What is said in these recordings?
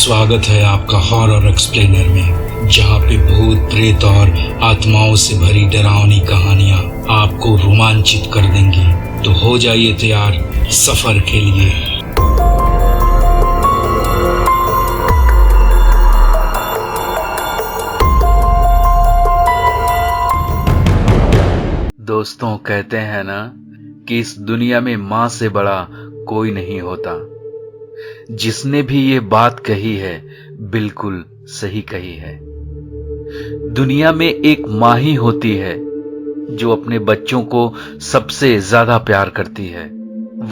स्वागत है आपका हॉरर एक्सप्लेनर में, जहां पे भूत प्रेत और आत्माओं से भरी डरावनी कहानियां आपको रोमांचित कर देंगी। तो हो जाइए तैयार सफर के लिए। दोस्तों, कहते हैं ना कि इस दुनिया में माँ से बड़ा कोई नहीं होता। जिसने भी ये बात कही है बिल्कुल सही कही है। दुनिया में एक माँ ही होती है जो अपने बच्चों को सबसे ज्यादा प्यार करती है।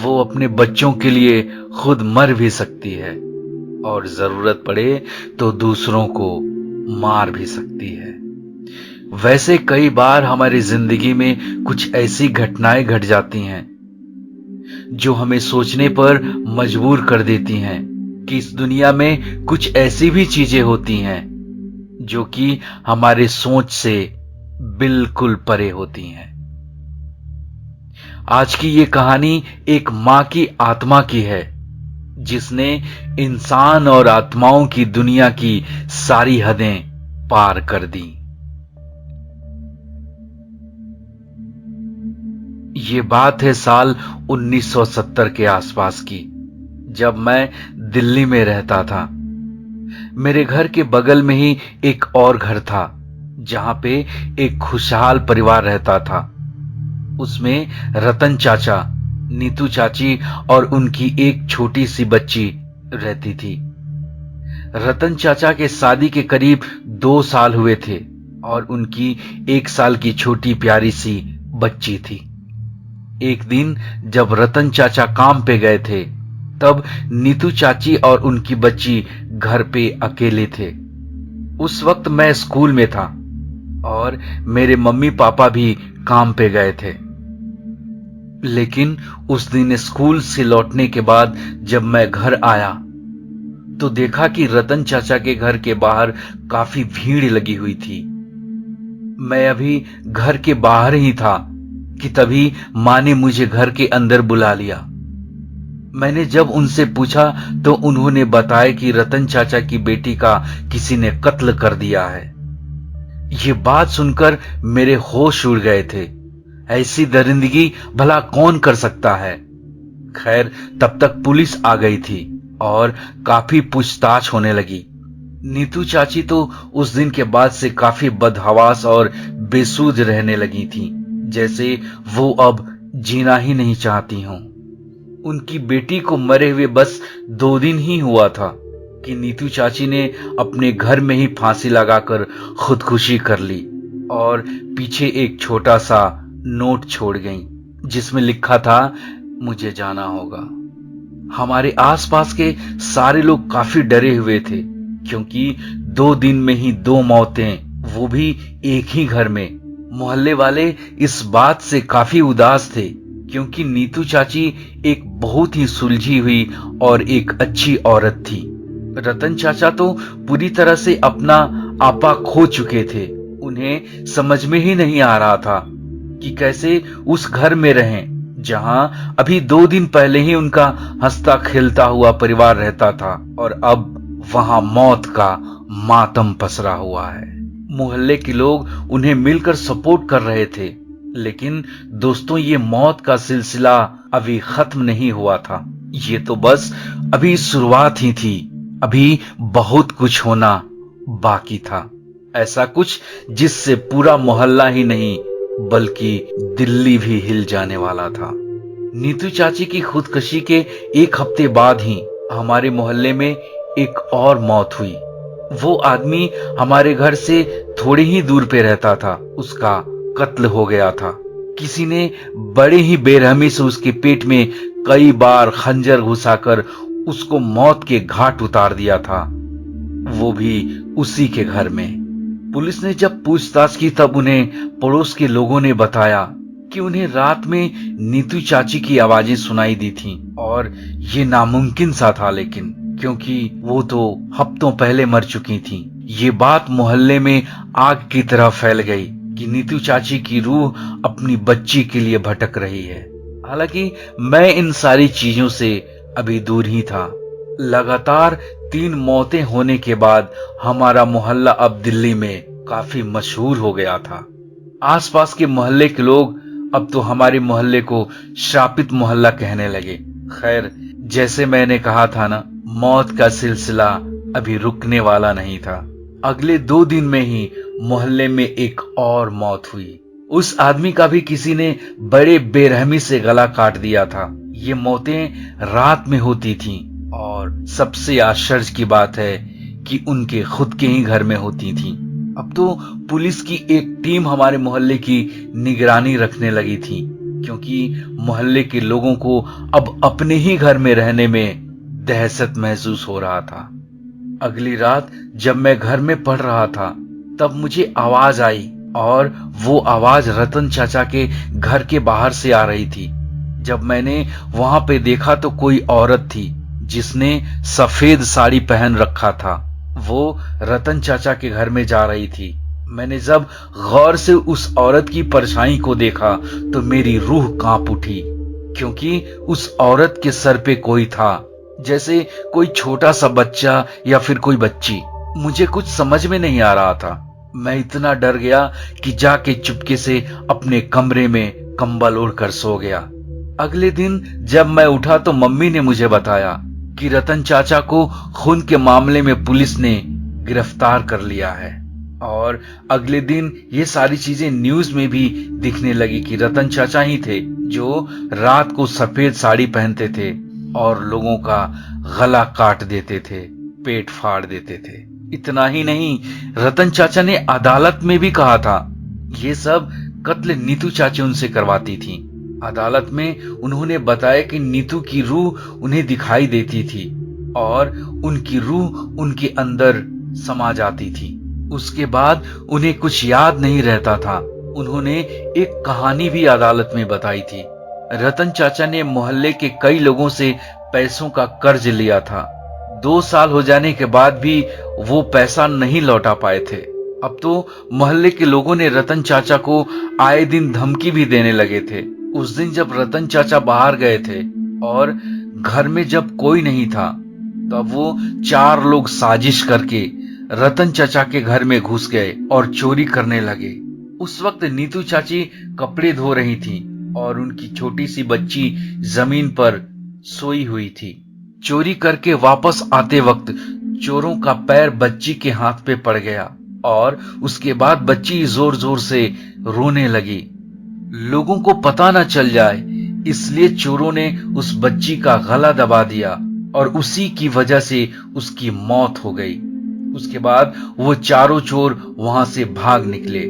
वो अपने बच्चों के लिए खुद मर भी सकती है और जरूरत पड़े तो दूसरों को मार भी सकती है। वैसे कई बार हमारी जिंदगी में कुछ ऐसी घटनाएं घट जाती हैं जो हमें सोचने पर मजबूर कर देती हैं कि इस दुनिया में कुछ ऐसी भी चीजें होती हैं जो कि हमारे सोच से बिल्कुल परे होती हैं। आज की ये कहानी एक मां की आत्मा की है जिसने इंसान और आत्माओं की दुनिया की सारी हदें पार कर दी। ये बात है साल 1970 के आसपास की, जब मैं दिल्ली में रहता था। मेरे घर के बगल में ही एक और घर था जहां पे एक खुशहाल परिवार रहता था। उसमें रतन चाचा, नीतू चाची और उनकी एक छोटी सी बच्ची रहती थी। रतन चाचा के शादी के करीब 2 साल हुए थे और उनकी 1 साल की छोटी प्यारी सी बच्ची थी। एक दिन जब रतन चाचा काम पे गए थे तब नीतू चाची और उनकी बच्ची घर पे अकेले थे। उस वक्त मैं स्कूल में था और मेरे मम्मी पापा भी काम पे गए थे। लेकिन उस दिन स्कूल से लौटने के बाद जब मैं घर आया तो देखा कि रतन चाचा के घर के बाहर काफी भीड़ लगी हुई थी। मैं अभी घर के बाहर ही था कि तभी मां ने मुझे घर के अंदर बुला लिया। मैंने जब उनसे पूछा तो उन्होंने बताया कि रतन चाचा की बेटी का किसी ने कत्ल कर दिया है। ये बात सुनकर मेरे होश उड़ गए थे। ऐसी दरिंदगी भला कौन कर सकता है। खैर, तब तक पुलिस आ गई थी और काफी पूछताछ होने लगी। नीतू चाची तो उस दिन के बाद से काफी बदहवास और बेसुध रहने लगी थी, जैसे वो अब जीना ही नहीं चाहती हों। उनकी बेटी को मरे हुए बस 2 दिन ही हुआ था कि नीतू चाची ने अपने घर में ही फांसी लगाकर खुदकुशी कर ली और पीछे एक छोटा सा नोट छोड़ गई जिसमें लिखा था, मुझे जाना होगा। हमारे आसपास के सारे लोग काफी डरे हुए थे क्योंकि 2 दिन में ही 2 मौतें, वो भी एक ही घर में। मोहल्ले वाले इस बात से काफी उदास थे क्योंकि नीतू चाची एक बहुत ही सुलझी हुई और एक अच्छी औरत थी। रतन चाचा तो पूरी तरह से अपना आपा खो चुके थे। उन्हें समझ में ही नहीं आ रहा था कि कैसे उस घर में रहें जहां अभी 2 दिन पहले ही उनका हंसता खेलता हुआ परिवार रहता था और अब वहां मौत का मातम पसरा हुआ है। मोहल्ले के लोग उन्हें मिलकर सपोर्ट कर रहे थे, लेकिन दोस्तों, ये मौत का सिलसिला अभी खत्म नहीं हुआ था। ये तो बस अभी शुरुआत ही थी। अभी बहुत कुछ होना बाकी था। ऐसा कुछ जिससे पूरा मोहल्ला ही नहीं बल्कि दिल्ली भी हिल जाने वाला था। नीतू चाची की खुदकुशी के 1 हफ्ते बाद ही हमारे मोहल्ले में एक और मौत हुई। वो आदमी हमारे घर से थोड़ी ही दूर पे रहता था। उसका कत्ल हो गया था। किसी ने बड़े ही बेरहमी से उसके पेट में कई बार खंजर घुसाकर उसको मौत के घाट उतार दिया था, वो भी उसी के घर में। पुलिस ने जब पूछताछ की तब उन्हें पड़ोस के लोगों ने बताया कि उन्हें रात में नीतू चाची की आवाजें सुनाई दी थीं और ये नामुमकिन सा था, लेकिन क्योंकि वो तो हफ्तों पहले मर चुकी थीं। ये बात मोहल्ले में आग की तरह फैल गई कि नीतू चाची की रूह अपनी बच्ची के लिए भटक रही है। हालांकि मैं इन सारी चीजों से अभी दूर ही था। लगातार 3 मौतें होने के बाद हमारा मोहल्ला अब दिल्ली में काफी मशहूर हो गया था। आसपास के मोहल्ले के लोग अब तो हमारे मोहल्ले को श्रापित मोहल्ला कहने लगे। खैर, जैसे मैंने कहा था ना, मौत का सिलसिला अभी रुकने वाला नहीं था। अगले 2 दिन में ही मोहल्ले में एक और मौत हुई। उस आदमी का भी किसी ने बड़े बेरहमी से गला काट दिया था। ये मौतें रात में होती थीं और सबसे आश्चर्य की बात है कि उनके खुद के ही घर में होती थीं। अब तो पुलिस की एक टीम हमारे मोहल्ले की निगरानी रखने लगी थी, क्योंकि मोहल्ले के लोगों को अब अपने ही घर में रहने में दहशत महसूस हो रहा था। अगली रात जब मैं घर में पढ़ रहा था, तब मुझे आवाज आई और वो आवाज रतन चाचा के घर के बाहर से आ रही थी। जब मैंने वहां पे देखा तो कोई औरत थी जिसने सफेद साड़ी पहन रखा था। वो रतन चाचा के घर में जा रही थी। मैंने जब गौर से उस औरत की परछाई को देखा तो मेरी रूह कांप उठी, क्योंकि उस औरत के सर पे कोई था, जैसे कोई छोटा सा बच्चा या फिर कोई बच्ची। मुझे कुछ समझ में नहीं आ रहा था। मैं इतना डर गया कि जाके चुपके से अपने कमरे में कंबल ओढ़कर सो गया। अगले दिन जब मैं उठा तो मम्मी ने मुझे बताया कि रतन चाचा को खून के मामले में पुलिस ने गिरफ्तार कर लिया है। और अगले दिन ये सारी चीजें न्यूज में भी दिखने लगी कि रतन चाचा ही थे जो रात को सफेद साड़ी पहनते थे और लोगों का गला काट देते थे, पेट फाड़ देते थे। इतना ही नहीं, रतन चाचा ने अदालत में भी कहा था ये सब कत्ल नीतू चाची उनसे करवाती थी। अदालत में उन्होंने बताया कि नीतू की रूह उन्हें दिखाई देती थी और उनकी रूह उनके अंदर समा जाती थी। उसके बाद उन्हें कुछ याद नहीं रहता था। उन्होंने एक कहानी भी अदालत में बताई थी। रतन चाचा ने मोहल्ले के कई लोगों से पैसों का कर्ज लिया था। 2 साल हो जाने के बाद भी वो पैसा नहीं लौटा पाए थे। अब तो मोहल्ले के लोगों ने रतन चाचा को आए दिन धमकी भी देने लगे थे। उस दिन जब रतन चाचा बाहर गए थे और घर में जब कोई नहीं था, तब वो 4 लोग साजिश करके रतन चाचा के घर में घुस गए और चोरी करने लगे। उस वक्त नीतू चाची कपड़े धो रही थी और उनकी छोटी सी बच्ची जमीन पर सोई हुई थी। चोरी करके वापस आते वक्त चोरों का पैर बच्ची के हाथ पे पड़ गया और उसके बाद बच्ची जोर जोर से रोने लगी। लोगों को पता न चल जाए इसलिए चोरों ने उस बच्ची का गला दबा दिया और उसी की वजह से उसकी मौत हो गई। उसके बाद वो चारों चोर वहां से भाग निकले।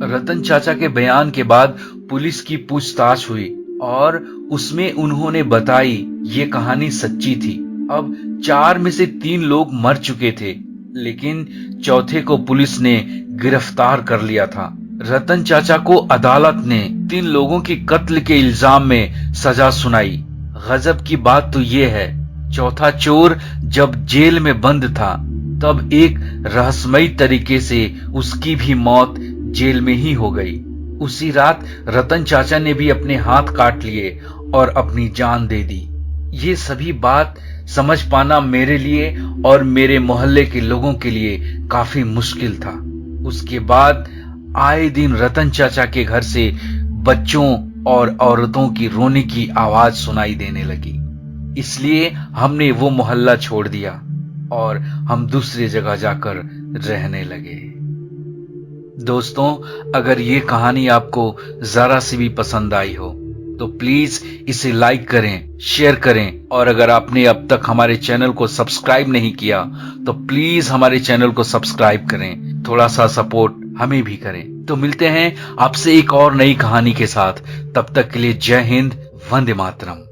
रतन चाचा के बयान के बाद पुलिस की पूछताछ हुई और उसमें उन्होंने बताई ये कहानी सच्ची थी। अब 4 में से 3 लोग मर चुके थे, लेकिन चौथे को पुलिस ने गिरफ्तार कर लिया था। रतन चाचा को अदालत ने 3 लोगों की कत्ल के इल्जाम में सजा सुनाई। गजब की बात तो ये है, चौथा चोर जब जेल में बंद था तब एक रहस्यमयी तरीके से उसकी भी मौत जेल में ही हो गई। उसी रात रतन चाचा ने भी अपने हाथ काट लिए और अपनी जान दे दी। ये सभी बात समझ पाना मेरे लिए और मेरे मोहल्ले के लोगों के लिए काफी मुश्किल था। उसके बाद आए दिन रतन चाचा के घर से बच्चों और औरतों की रोने की आवाज सुनाई देने लगी। इसलिए हमने वो मोहल्ला छोड़ दिया और हम दूसरी जगह जाकर रहने लगे। दोस्तों, अगर ये कहानी आपको जरा सी भी पसंद आई हो तो प्लीज इसे लाइक करें, शेयर करें और अगर आपने अब तक हमारे चैनल को सब्सक्राइब नहीं किया तो प्लीज हमारे चैनल को सब्सक्राइब करें। थोड़ा सा सपोर्ट हमें भी करें। तो मिलते हैं आपसे एक और नई कहानी के साथ। तब तक के लिए जय हिंद, वंदे मातरम।